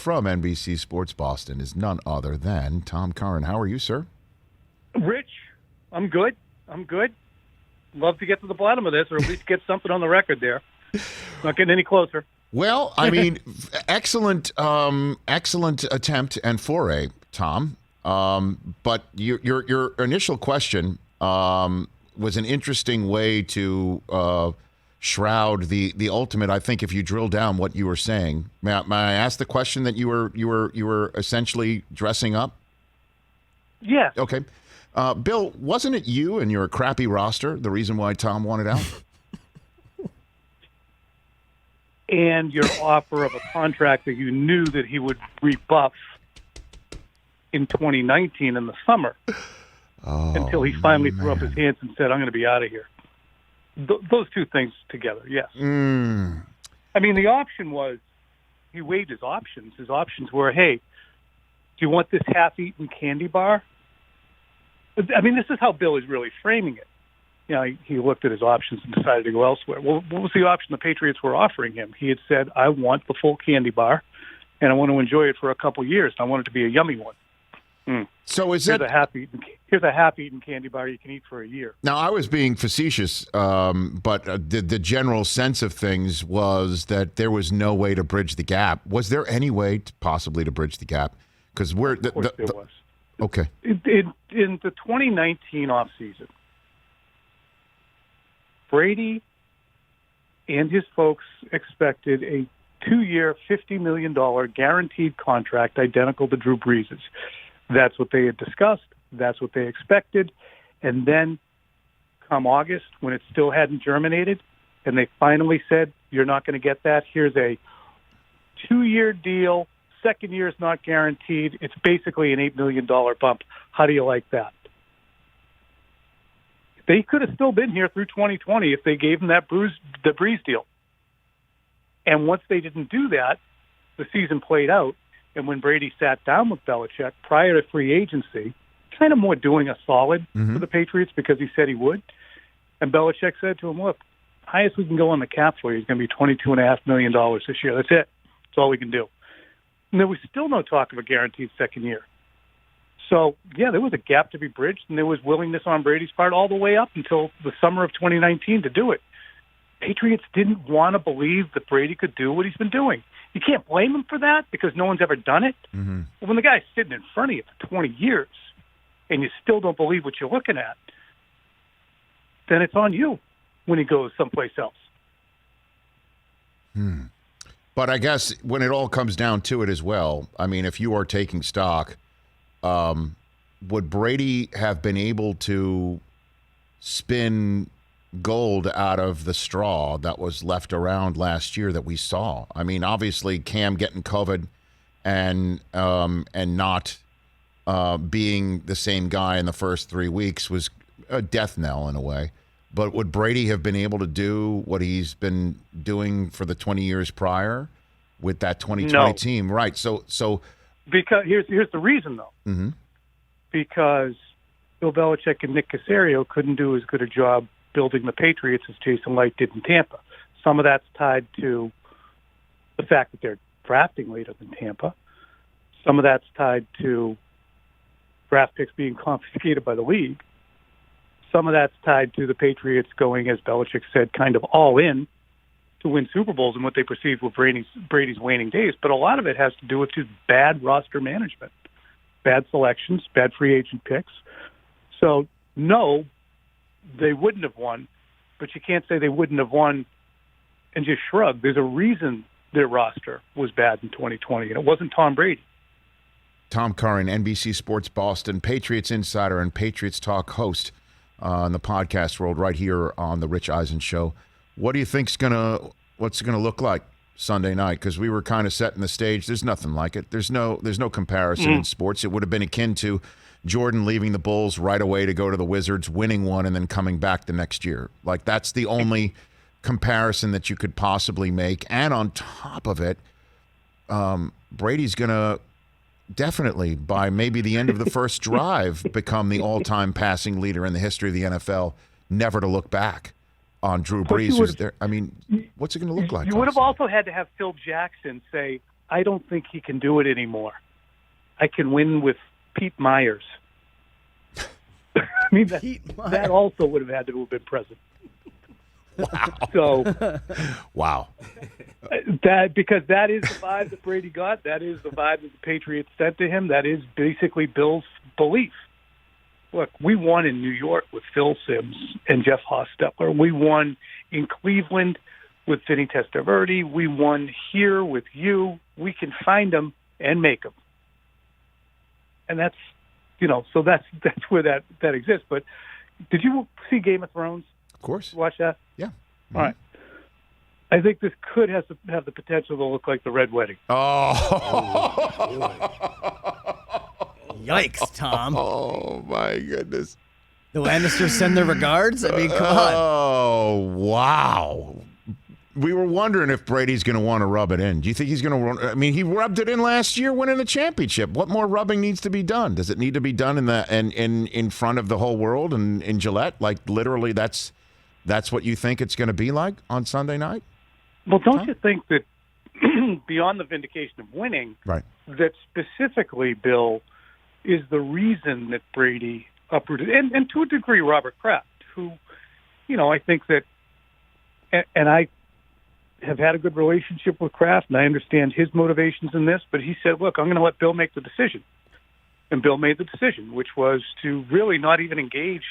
from NBC Sports Boston is none other than Tom Curran. How are you, sir? Rich, I'm good. Love to get to the bottom of this, or at least get something on the record there. Not getting any closer. Well, I mean, excellent attempt and foray, Tom. But your initial question was an interesting way to shroud the ultimate. I think if you drill down what you were saying, may I ask the question that you were essentially dressing up? Yeah. Okay. Bill, wasn't it you and your crappy roster the reason why Tom wanted out? And your offer of a contract that you knew that he would rebuff in 2019 in the summer until he finally threw up his hands and said, I'm going to be out of here. Those two things together, yes. I mean, the option was he weighed his options. His options were, hey, do you want this half-eaten candy bar? I mean, this is how Bill is really framing it. You know, he looked at his options and decided to go elsewhere. Well, what was the option the Patriots were offering him? He had said, I want the full candy bar, and I want to enjoy it for a couple years. I want it to be a yummy one. So is here's that a half-eaten candy bar you can eat for a year. Now, I was being facetious, but the general sense of things was that there was no way to bridge the gap. Was there any way possibly to bridge the gap? Because there was. Okay. In the 2019 offseason, Brady and his folks expected a 2-year, $50 million guaranteed contract identical to Drew Brees'. That's what they had discussed. That's what they expected. And then come August, when it still hadn't germinated, and they finally said, you're not going to get that. Here's a 2-year deal. Second year is not guaranteed. It's basically an $8 million bump. How do you like that? They could have still been here through 2020 if they gave him the Brees deal. And once they didn't do that, the season played out. And when Brady sat down with Belichick prior to free agency, kind of more doing a solid for the Patriots because he said he would. And Belichick said to him, look, highest we can go on the cap for you is going to be $22.5 million this year. That's it. That's all we can do. And there was still no talk of a guaranteed second year. So, yeah, there was a gap to be bridged, and there was willingness on Brady's part all the way up until the summer of 2019 to do it. Patriots didn't want to believe that Brady could do what he's been doing. You can't blame him for that because no one's ever done it. But when the guy's sitting in front of you for 20 years and you still don't believe what you're looking at, then it's on you when he goes someplace else. But I guess when it all comes down to it as well, I mean, if you are taking stock, would Brady have been able to spin gold out of the straw that was left around last year that we saw? I mean, obviously Cam getting COVID and not being the same guy in the first 3 weeks was a death knell in a way. But would Brady have been able to do what he's been doing for the 20 years prior with that 2020 team? Right. So because here's the reason though. Because Bill Belichick and Nick Caserio couldn't do as good a job building the Patriots as Jason Light did in Tampa. Some of that's tied to the fact that they're drafting later than Tampa. Some of that's tied to draft picks being confiscated by the league. Some of that's tied to the Patriots going, as Belichick said, kind of all in to win Super Bowls and what they perceived were Brady's waning days. But a lot of it has to do with just bad roster management, bad selections, bad free agent picks. So, no, they wouldn't have won, but you can't say they wouldn't have won and just shrug. There's a reason their roster was bad in 2020, and it wasn't Tom Brady. Tom Curran, NBC Sports Boston, Patriots insider and Patriots Talk host in the podcast world right here on the Rich Eisen Show. What do you think's what's it gonna look like Sunday night? Because we were kind of setting the stage. There's nothing like it. There's no comparison in sports. It would have been akin to Jordan leaving the Bulls right away to go to the Wizards, winning one, and then coming back the next year. Like, that's the only comparison that you could possibly make. And on top of it, Brady's going to definitely, by maybe the end of the first drive, become the all-time passing leader in the history of the NFL, never to look back on Drew Brees. Who's there. I mean, what's it going to look like? You would have also had to have Phil Jackson say, I don't think he can do it anymore. I can win with Pete Myers. I mean, that also would have had to have been present. Wow. So, wow. Because that is the vibe that Brady got. That is the vibe that the Patriots sent to him. That is basically Bill's belief. Look, we won in New York with Phil Simms and Jeff Hostetler. We won in Cleveland with Vinny Testaverde. We won here with you. We can find them and make them. And that's, so that's where that exists. But did you see Game of Thrones? Of course. Watch that? Yeah. Mm-hmm. All right. I think this could have the potential to look like the Red Wedding. Yikes, Tom. Oh, my goodness. The Lannisters send their regards? I mean, come on. Oh, wow. We were wondering if Brady's going to want to rub it in. Do you think he's going to? I mean, he rubbed it in last year winning the championship. What more rubbing needs to be done? Does it need to be done in front of the whole world and in Gillette? Like, literally, that's what you think it's going to be like on Sunday night? Well, don't you think that beyond the vindication of winning, right, that specifically, Bill, is the reason that Brady uprooted, and to a degree, Robert Kraft, who, I think that, and I have had a good relationship with Kraft, and I understand his motivations in this, but he said, look, I'm going to let Bill make the decision. And Bill made the decision, which was to really not even engage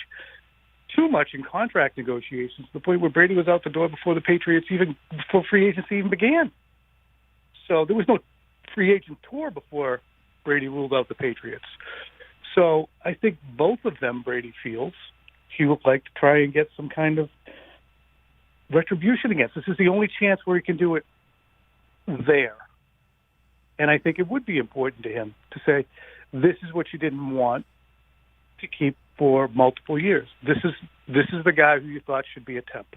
too much in contract negotiations to the point where Brady was out the door before before free agency even began. So there was no free agent tour before Brady ruled out the Patriots. So I think both of them, Brady feels, he would like to try and get some kind of retribution against. This is the only chance where he can do it there. And I think it would be important to him to say, this is what you didn't want to keep for multiple years. This is the guy who you thought should be a temp.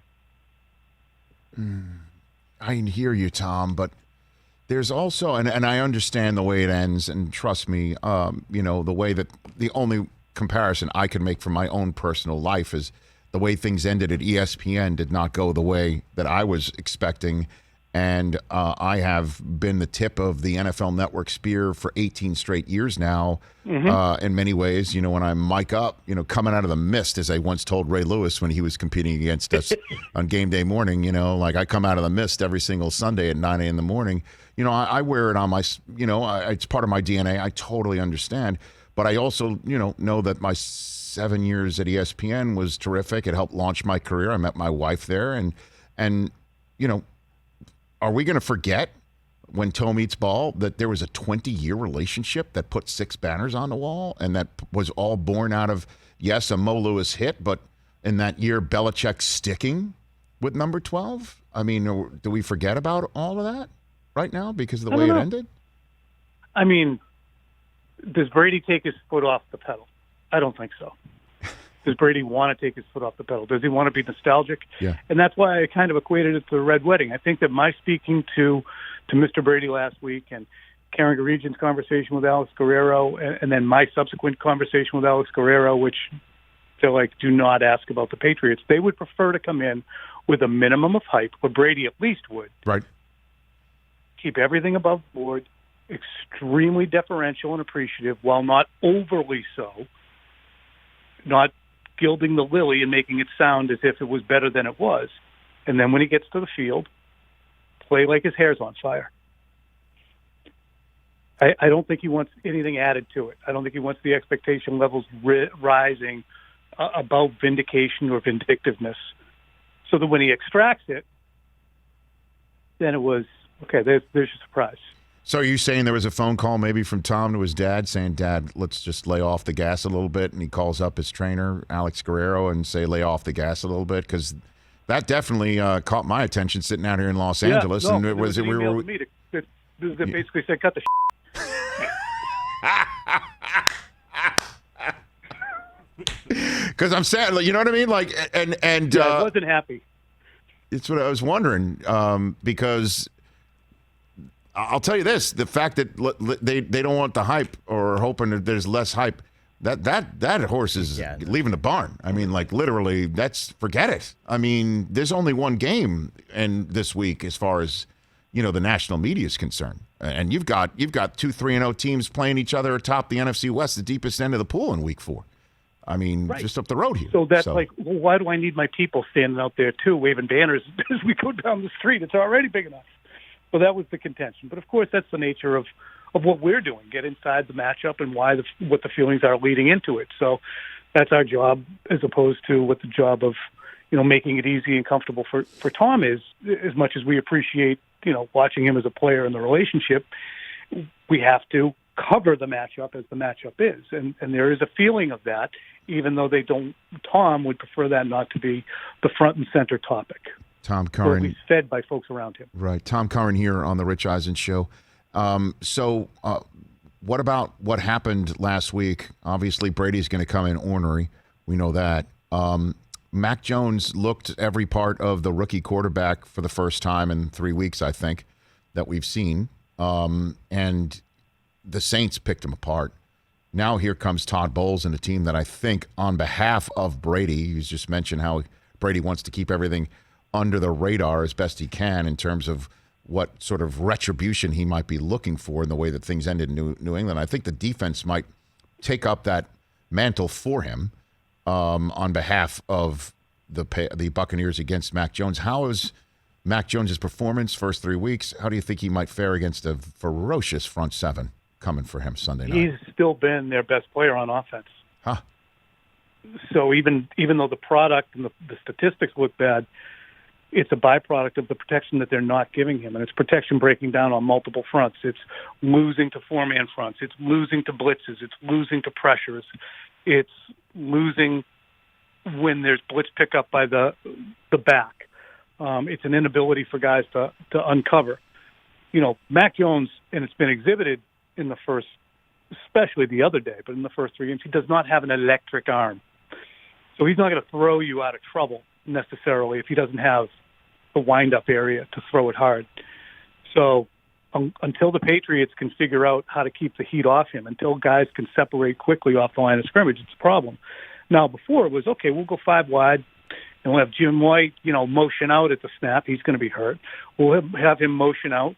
I hear you, Tom, but there's also, and I understand the way it ends, and trust me, the way that the only comparison I can make from my own personal life is the way things ended at ESPN did not go the way that I was expecting. And I have been the tip of the NFL Network spear for 18 straight years now. Mm-hmm. In many ways, when I mic up, coming out of the mist, as I once told Ray Lewis when he was competing against us on game day morning, like I come out of the mist every single Sunday at 9 a.m. in the morning. I wear it on my, it's part of my DNA. I totally understand. But I also, know that my 7 years at ESPN was terrific. It helped launch my career. I met my wife there. And are we going to forget when Toe Meets Ball that there was a 20-year relationship that put 6 banners on the wall and that was all born out of, yes, a Mo Lewis hit, but in that year, Belichick sticking with number 12? I mean, do we forget about all of that right now because of the way it ended? I mean, does Brady take his foot off the pedal? I don't think so. Does Brady want to take his foot off the pedal? Does he want to be nostalgic? Yeah. And that's why I kind of equated it to the Red Wedding. I think that my speaking to Mr. Brady last week and Karen Guregian's conversation with Alex Guerrero and then my subsequent conversation with Alex Guerrero, which they're like, do not ask about the Patriots. They would prefer to come in with a minimum of hype, or Brady at least would. Right. Keep everything above board, extremely deferential and appreciative while not overly so, not gilding the lily and making it sound as if it was better than it was. And then when he gets to the field, play like his hair's on fire. I don't think he wants anything added to it. I don't think he wants the expectation levels rising above vindication or vindictiveness. So that when he extracts it, then it was, okay, there's your surprise. So are you saying there was a phone call maybe from Tom to his dad saying, Dad, let's just lay off the gas a little bit, and he calls up his trainer, Alex Guerrero, and say, lay off the gas a little bit? Because that definitely caught my attention sitting out here in Los Angeles. No, and it was, we were basically said, cut the because I'm sad, you know what I mean? Like, and I wasn't happy. It's what I was wondering, because I'll tell you this: the fact that they don't want the hype or hoping that there's less hype, that horse is leaving the barn. I mean, like literally, forget it. I mean, there's only one game this week as far as the national media is concerned. And you've got 2 3-0 teams playing each other atop the NFC West, the deepest end of the pool in Week 4. I mean, right. Just up the road here. So that's like, well, why do I need my people standing out there too, waving banners as we go down the street? It's already big enough. So that was the contention. But of course, that's the nature of what we're doing: get inside the matchup and what the feelings are leading into it. So that's our job, as opposed to what the job of making it easy and comfortable for Tom is. As much as we appreciate watching him as a player in the relationship, we have to cover the matchup as the matchup is, and there is a feeling of that, even though Tom would prefer that not to be the front and center topic. Tom Curran, or at least fed by folks around him. Right. Tom Curran here on the Rich Eisen Show. So what about what happened last week? Obviously, Brady's going to come in ornery. We know that. Mac Jones looked every part of the rookie quarterback for the first time in 3 weeks, I think, that we've seen. And the Saints picked him apart. Now here comes Todd Bowles and a team that I think, on behalf of Brady, he's just mentioned how Brady wants to keep everything under the radar as best he can in terms of what sort of retribution he might be looking for in the way that things ended in New England. I think the defense might take up that mantle for him on behalf of the Buccaneers against Mac Jones. How is Mac Jones' performance first 3 weeks? How do you think he might fare against a ferocious front seven coming for him Sunday night? He's still been their best player on offense. Huh. So even though the product and the statistics look bad, it's a byproduct of the protection that they're not giving him, and it's protection breaking down on multiple fronts. It's losing to four-man fronts. It's losing to blitzes. It's losing to pressures. It's losing when there's blitz pickup by the back. It's an inability for guys to uncover. Mac Jones, and it's been exhibited in the first, especially the other day, but in the first 3 games, he does not have an electric arm. So he's not going to throw you out of trouble necessarily if he doesn't have the wind-up area to throw it hard. So until the Patriots can figure out how to keep the heat off him, until guys can separate quickly off the line of scrimmage, it's a problem. Now, before it was, okay, we'll go 5 wide, and we'll have Jim White, motion out at the snap. He's going to be hurt. We'll have him motion out,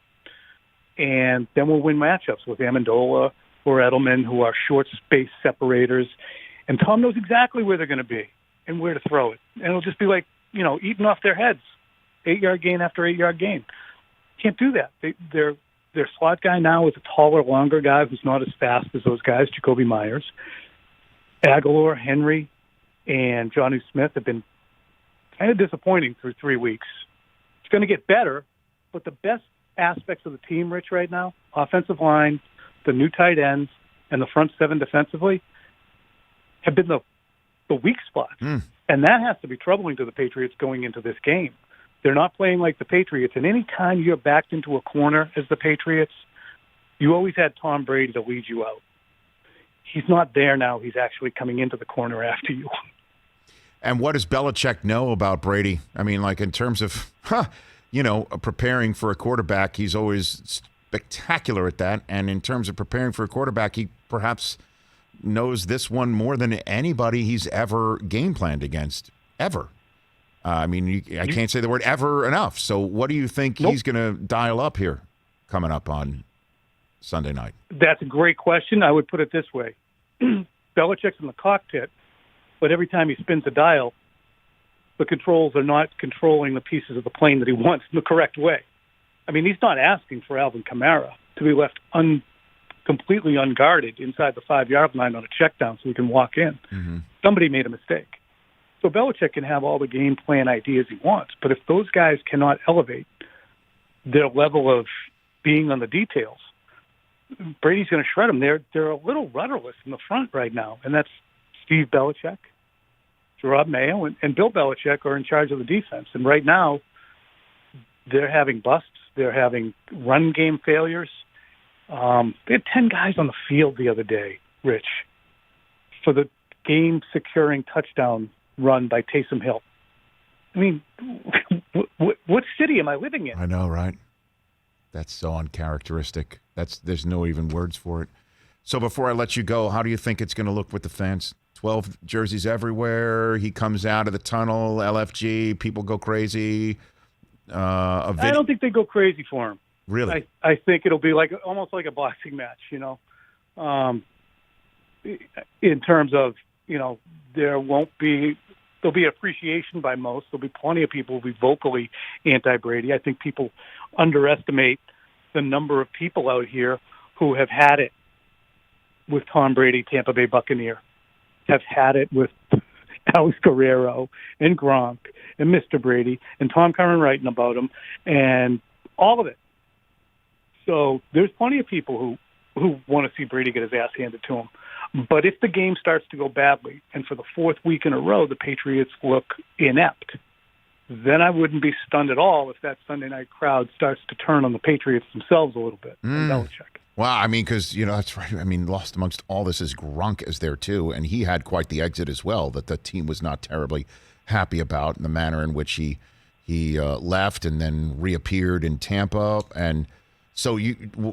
and then we'll win matchups with Amendola or Edelman, who are short space separators. And Tom knows exactly where they're going to be and where to throw it. And it'll just be like, eating off their heads, 8-yard gain after 8-yard gain. Can't do that. Their slot guy now is a taller, longer guy who's not as fast as those guys, Jacoby Myers. Aguilar, Henry, and Jonnu Smith have been kind of disappointing through 3 weeks. It's going to get better, but the best aspects of the team, Rich, right now, offensive line, the new tight ends, and the front seven defensively, have been the weak spots. And that has to be troubling to the Patriots going into this game. They're not playing like the Patriots. And any time you're backed into a corner as the Patriots, you always had Tom Brady to lead you out. He's not there now. He's actually coming into the corner after you. And what does Belichick know about Brady? I mean, like in terms of, preparing for a quarterback, he's always spectacular at that. And in terms of preparing for a quarterback, he perhaps knows this one more than anybody he's ever game planned against, ever. I can't say the word ever enough. So what do you think he's going to dial up here coming up on Sunday night? That's a great question. I would put it this way. Belichick's in the cockpit, but every time he spins a dial, the controls are not controlling the pieces of the plane that he wants in the correct way. I mean, he's not asking for Alvin Kamara to be left completely unguarded inside the 5-yard line on a check down so he can walk in. Mm-hmm. Somebody made a mistake. So Belichick can have all the game plan ideas he wants, but if those guys cannot elevate their level of being on the details, Brady's going to shred them. They're a little rudderless in the front right now, and that's Steve Belichick, Gerard Mayo, and Bill Belichick are in charge of the defense. And right now, they're having busts. They're having run game failures. They had 10 guys on the field the other day, Rich, for the game-securing touchdown run by Taysom Hill. I mean, what city am I living in? I know, right? That's so uncharacteristic. There's no even words for it. So before I let you go, how do you think it's going to look with the fans? 12 jerseys everywhere. He comes out of the tunnel, LFG, people go crazy. I don't think they go crazy for him. Really? I think it'll be almost like a boxing match, in terms of, there'll be appreciation by most. There'll be plenty of people who'll be vocally anti-Brady. I think people underestimate the number of people out here who have had it with Tom Brady, Tampa Bay Buccaneer, have had it with Alex Guerrero and Gronk and Mr. Brady and Tom Curran writing about him and all of it. So there's plenty of people who want to see Brady get his ass handed to him. But if the game starts to go badly, and for the fourth week in a row the Patriots look inept, then I wouldn't be stunned at all if that Sunday night crowd starts to turn on the Patriots themselves a little bit, and Belichick. Well, I mean, because, that's right. I mean, lost amongst all this is Gronk is there, too, and he had quite the exit as well that the team was not terribly happy about, in the manner in which he left and then reappeared in Tampa. And so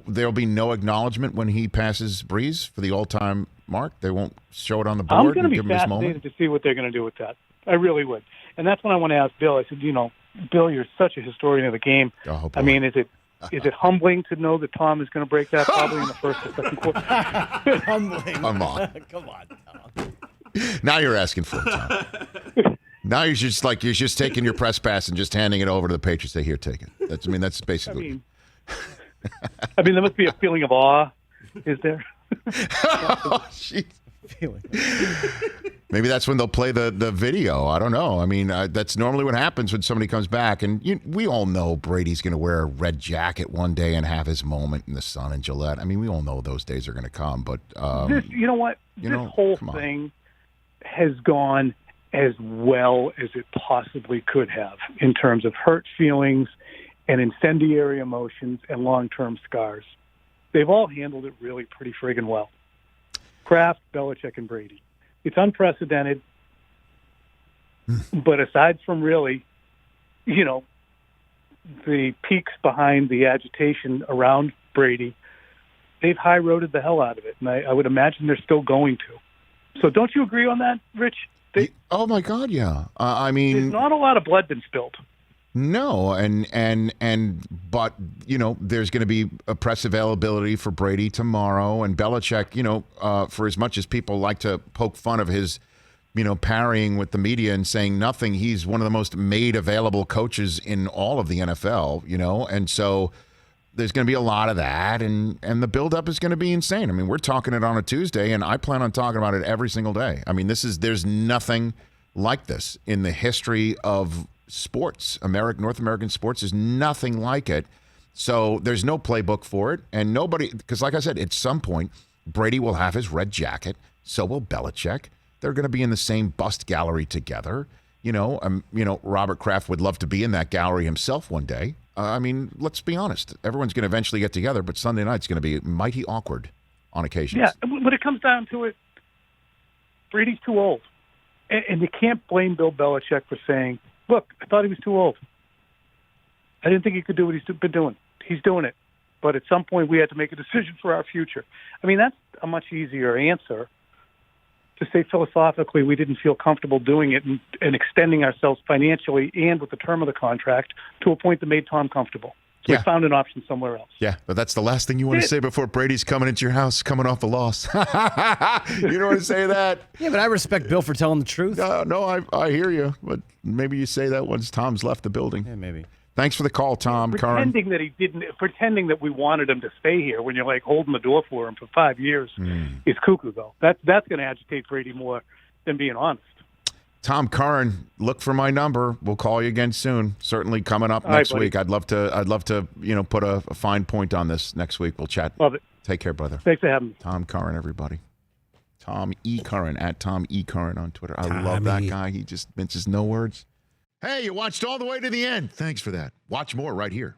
there'll be no acknowledgement when he passes Breeze for the all-time mark? They won't show it on the board? I'm going to be fascinated to see what they're going to do with that. I really would. And that's when I want to ask Bill. I said, Bill, you're such a historian of the game. Oh, I mean, is it humbling to know that Tom is going to break that probably in the first or second quarter? Humbling. Come on. Come on, Tom. Now you're asking for it, Tom. Now you're just taking your press pass and just handing it over to the Patriots. Say, here, take it. That's basically. I mean, there must be a feeling of awe, is there? Oh, jeez. Maybe that's when they'll play the video. I don't know. I mean, that's normally what happens when somebody comes back. And we all know Brady's going to wear a red jacket one day and have his moment in the sun in Gillette. I mean, we all know those days are going to come. But you know what? This whole thing has gone as well as it possibly could have in terms of hurt feelings and incendiary emotions and long-term scars. They've all handled it really pretty friggin' well. Kraft, Belichick, and Brady. It's unprecedented, but aside from really, the peaks behind the agitation around Brady, they've high-roaded the hell out of it, and I would imagine they're still going to. So don't you agree on that, Rich? Oh, my God, yeah. I mean... There's not a lot of blood been spilled. No, but there's going to be a press availability for Brady tomorrow, and Belichick, for as much as people like to poke fun of his, parrying with the media and saying nothing, he's one of the most made available coaches in all of the NFL, and so there's going to be a lot of that, and the buildup is going to be insane. I mean, we're talking it on a Tuesday, and I plan on talking about it every single day. I mean, there's nothing like this in the history of sports. North American sports is nothing like it. So there's no playbook for it. And nobody, because like I said, at some point, Brady will have his red jacket. So will Belichick. They're going to be in the same bust gallery together. Robert Kraft would love to be in that gallery himself one day. I mean, let's be honest. Everyone's going to eventually get together, but Sunday night's going to be mighty awkward on occasions. Yeah, when it comes down to it, Brady's too old. And you can't blame Bill Belichick for saying, look, I thought he was too old. I didn't think he could do what he's been doing. He's doing it. But at some point, we had to make a decision for our future. I mean, that's a much easier answer to say philosophically we didn't feel comfortable doing it and extending ourselves financially and with the term of the contract to a point that made Tom comfortable. So we found an option somewhere else. Yeah, but that's the last thing you want to say before Brady's coming into your house, coming off a loss. You don't want to say that. Yeah, but I respect Bill for telling the truth. No, I hear you. But maybe you say that once Tom's left the building. Yeah, maybe. Thanks for the call, Tom. Pretending that he didn't, pretending that we wanted him to stay here when you're like holding the door for him for 5 years is cuckoo, though. That's going to agitate Brady more than being honest. Tom Curran, look for my number. We'll call you again soon. Certainly coming up next week. I'd love to put a fine point on this next week. We'll chat. Love it. Take care, brother. Thanks for having me. Tom Curran, everybody. Tom E. Curran, at Tom E. Curran on Twitter. I love that guy. He just minces no words. Hey, you watched all the way to the end. Thanks for that. Watch more right here.